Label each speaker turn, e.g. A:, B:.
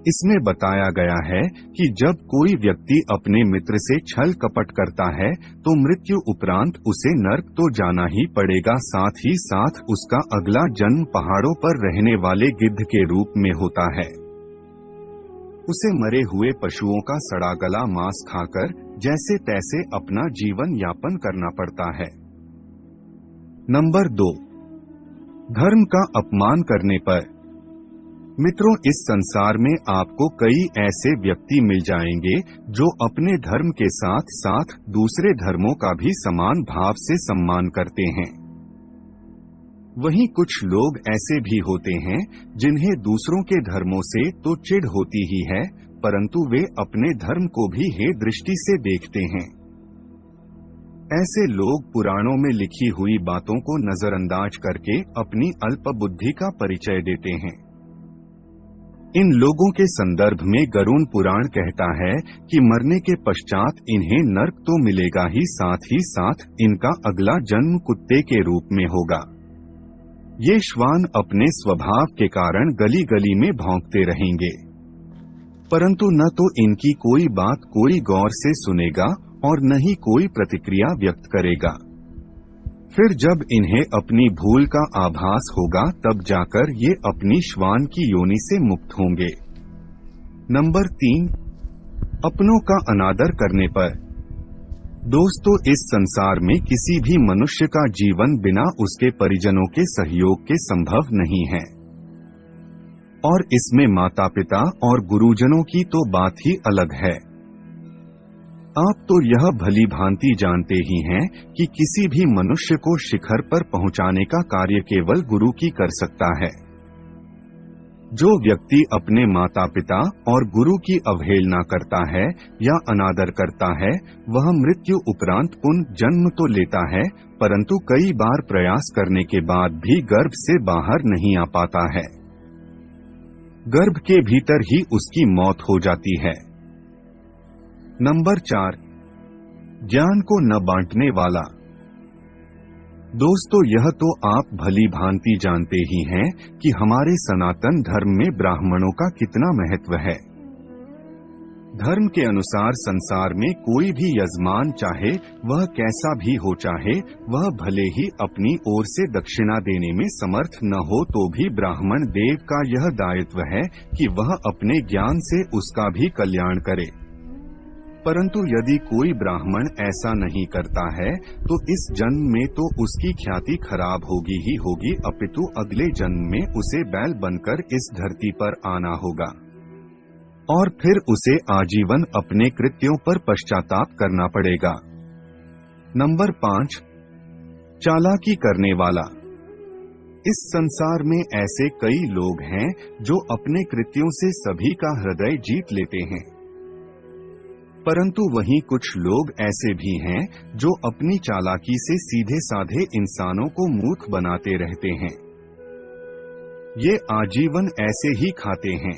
A: इसमें बताया गया है कि जब कोई व्यक्ति अपने मित्र से छल कपट करता है तो मृत्यु उपरांत उसे नर्क तो जाना ही पड़ेगा, साथ ही साथ उसका अगला जन्म पहाड़ों पर रहने वाले गिद्ध के रूप में होता है। उसे मरे हुए पशुओं का सड़ा गला मांस खाकर जैसे तैसे अपना जीवन यापन करना पड़ता है। नंबर 2, धर्म का अपमान करने पर। मित्रों, इस संसार में आपको कई ऐसे व्यक्ति मिल जाएंगे जो अपने धर्म के साथ साथ दूसरे धर्मों का भी समान भाव से सम्मान करते हैं। वहीं कुछ लोग ऐसे भी होते हैं जिन्हें दूसरों के धर्मों से तो चिढ़ होती ही है, परंतु वे अपने धर्म को भी हे दृष्टि से देखते हैं। ऐसे लोग पुराणों में लिखी हुई बातों को नजरअंदाज करके अपनी अल्प बुद्धि का परिचय देते हैं। इन लोगों के संदर्भ में गरुड़ पुराण कहता है कि मरने के पश्चात इन्हें नर्क तो मिलेगा ही साथ इनका अगला जन्म कुत्ते के रूप में होगा। ये श्वान अपने स्वभाव के कारण गली गली में भौंकते रहेंगे, परंतु न तो इनकी कोई बात कोई गौर से सुनेगा और न ही कोई प्रतिक्रिया व्यक्त करेगा। फिर जब इन्हें अपनी भूल का आभास होगा तब जाकर ये अपनी श्वान की योनि से मुक्त होंगे। नंबर 3, अपनों का अनादर करने पर। दोस्तों, इस संसार में किसी भी मनुष्य का जीवन बिना उसके परिजनों के सहयोग के संभव नहीं है, और इसमें माता पिता और गुरुजनों की तो बात ही अलग है। आप तो यह भली भांति जानते ही हैं कि किसी भी मनुष्य को शिखर पर पहुंचाने का कार्य केवल गुरु की कर सकता है। जो व्यक्ति अपने माता पिता और गुरु की अवहेलना करता है या अनादर करता है, वह मृत्यु उपरांत पुनः जन्म तो लेता है, परंतु कई बार प्रयास करने के बाद भी गर्भ से बाहर नहीं आ पाता है। गर्भ के भीतर ही उसकी मौत हो जाती है। नंबर 4, ज्ञान को न बांटने वाला। दोस्तों, यह तो आप भली भांति जानते ही हैं कि हमारे सनातन धर्म में ब्राह्मणों का कितना महत्व है। धर्म के अनुसार संसार में कोई भी यजमान चाहे वह कैसा भी हो, चाहे वह भले ही अपनी ओर से दक्षिणा देने में समर्थ न हो, तो भी ब्राह्मण देव का यह दायित्व है कि वह अपने ज्ञान से उसका भी कल्याण करे। परंतु यदि कोई ब्राह्मण ऐसा नहीं करता है तो इस जन्म में तो उसकी ख्याति खराब होगी ही होगी, अपितु अगले जन्म में उसे बैल बनकर इस धरती पर आना होगा और फिर उसे आजीवन अपने कृत्यों पर पश्चाताप करना पड़ेगा। नंबर 5, चालाकी करने वाला। इस संसार में ऐसे कई लोग हैं जो अपने कृत्यों से सभी का हृदय जीत लेते हैं, परंतु वहीं कुछ लोग ऐसे भी हैं जो अपनी चालाकी से सीधे साधे इंसानों को मूर्ख बनाते रहते हैं। ये आजीवन ऐसे ही खाते हैं।